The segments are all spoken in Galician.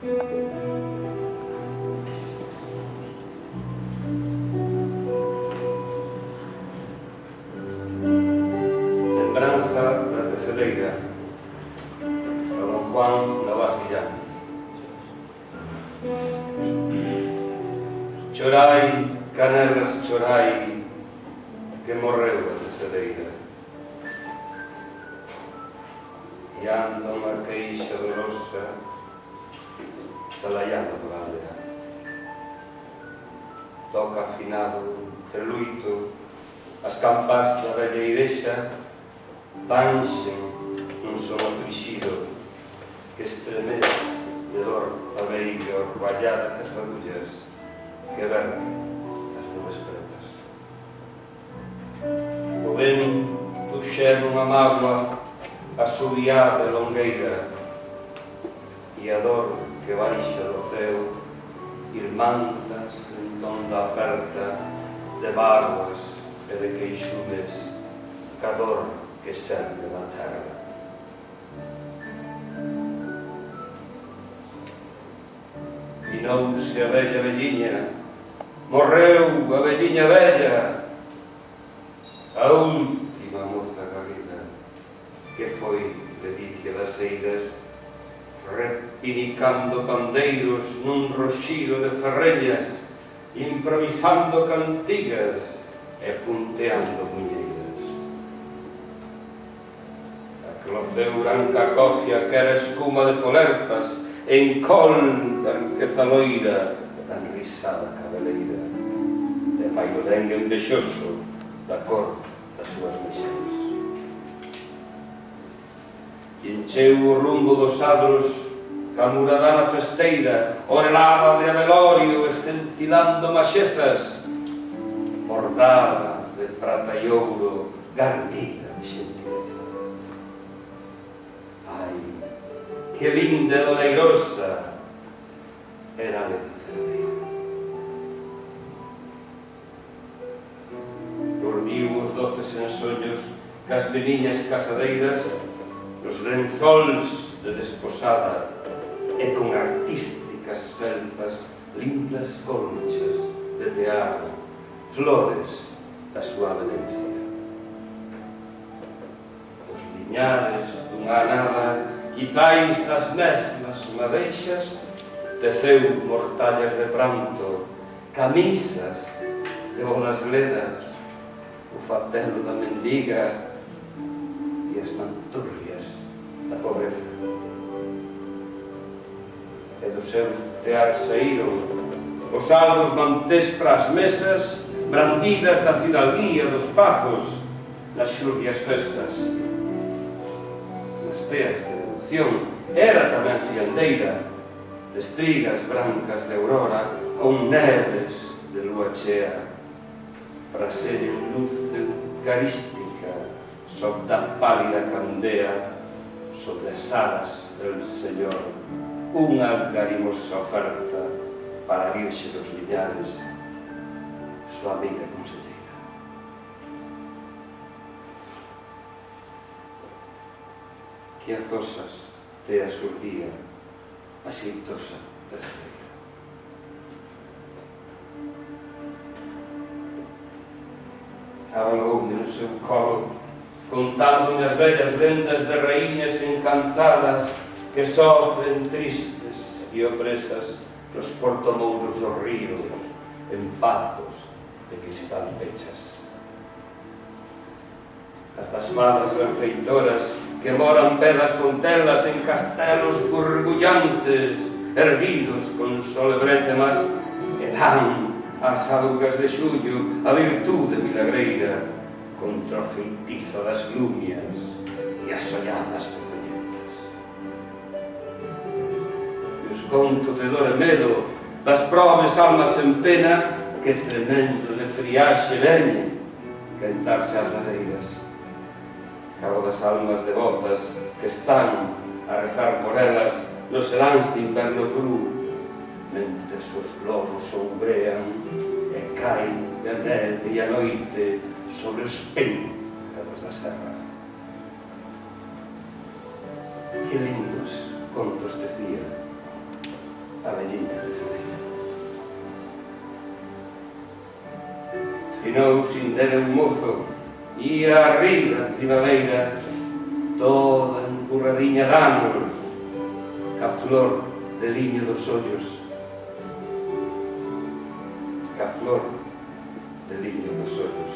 Lembranza da tecedeira, a don Juan Navas Guillán. Chorai, canelas, chorai, que morreu a tecedeira. E anda unha queixa dolosa talaiando por aldea. Toca afinado, reluito, as campas da bella igrexa vanxen nun son aflixido que estremece de dor a veiga orvallada das bagullas que verten as nubes pretas. O vento xe nunha mágoa asubiada e longueira e a dor que baixa do ceo irmandas en tonda aperta de bárbas e de queixumes ca dor que serve na terra. Finouse a bella velliña, morreu a velliña bella, a última moza garrida, que foi ledicia das eiras, repinicando pandeiros nun roxido de ferreñas, improvisando cantigas e punteando muñeiras. A cloceu branca cofia que era escuma de folerpas, en col da riqueza loira, da risada cabeleira, de mairodengue envexoso da cor das súas mexeras. E encheu o rumbo dos adros ca muradana festeira, orelada de abelorio, escentilando maxezas, bordadas de prata e ouro, garnida de xentileza. Ai, que linda e doleirosa era a leda tecedeira. Urdiu os doces ensoños cas veniñas casadeiras, os lenzols de desposada e con artísticas felpas lindas conchas de tear, flores da súa Valencia. Os liñares dunha anada, quizais das mesmas madeixas, teceu mortallas de pranto, camisas de bodas ledas, o fapelo da mendiga e as manturrias da pobreza. E do seu tear saíron os algos mantés para as mesas, brandidas da fidalguía dos pazos, nas xurdias festas. Nas teas de deducción era tamén fiandeira, de estrigas brancas de aurora, con neves de lúa chea, para ser en luz eucarística sob da pálida candea sobre as alas del Señor, unha garimosa oferta para a Virxe dos Liñares, súa amiga conselleira. Que azosas te asurdía a xeitosa tecedeira. Abaloume no seu colo, contando-me as vellas lendas de raíñas encantadas que sofren tristes e opresas nos portomouros dos ríos, en pazos de cristal pechas. As das fadas benfeitoras que moran pelas fontelas en castelos burbullantes, erguidos con solebrétemas, e dan ás augas de xullo a virtude milagreira contra o feitizo das lumias e as solladas pezoñentas. E os contos de dor e medo das probes almas en pena que tremendo de friaxe veñen quentarse ás ladeiras. Cabo das almas devotas que están a rezar por elas nos seráns de inverno cru, mentes os lobos sombrean e caen a neve e a noite sobre os péncaros da serra. Que lindos contos tecía, a velliña tecedeira. Finou sin dera un mozo, ia a rir a primavera, toda empurradiña d'anos, ca flor de liño dos ollos, ca flor de liño dos ollos,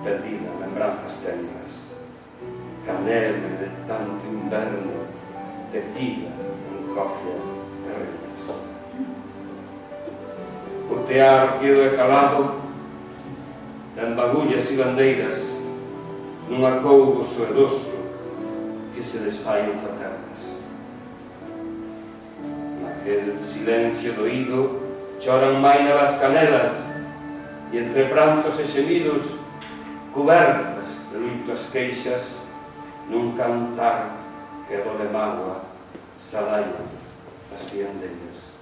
perdida en lembranzas tendras, ca neve de tanto inverno, tecida en cofia de rendas. O tear quedo e calado, en bagullas e bandeiras, nun acougo soedoso que se desfai en fraternas. Naquel silencio doído choran maina das canelas e entre prantos e xemidos cubertas de luto as queixas nun cantar que do de mágoa salaian as fiandeiras.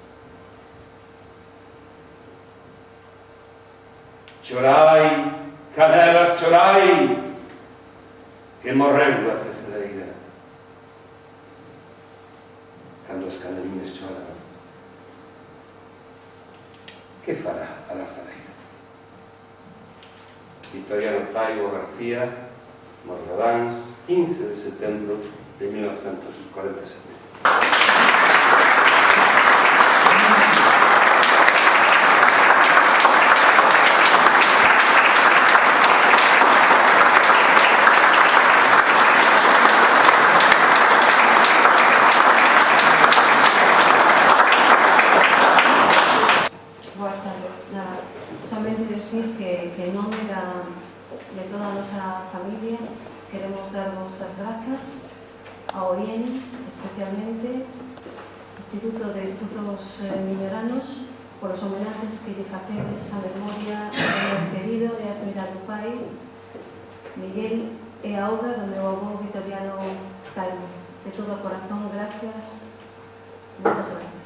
Chorai, canelas, chorai, que morreu a tecedeira. Cando as caneliñas choran, que fará a lazadeira? Victoriano Taibo García, Morgadáns, 15 de setembro de 1947. Que en nome de toda a nosa familia queremos darvos as grazas ao IEN, especialmente Instituto de Estudos Miñoranos, por os homenaxes que lle facedes a memoria do meu querido e admirado pai Miguel e a obra do meu avó Victoriano Taibo. De todo o corazón, gracias, moitas gracias.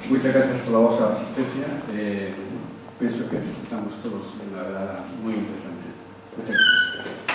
Moitas gracias pola vosa asistencia. Penso que disfrutamos todos de unha verdade moi interesante. Moitas gracias.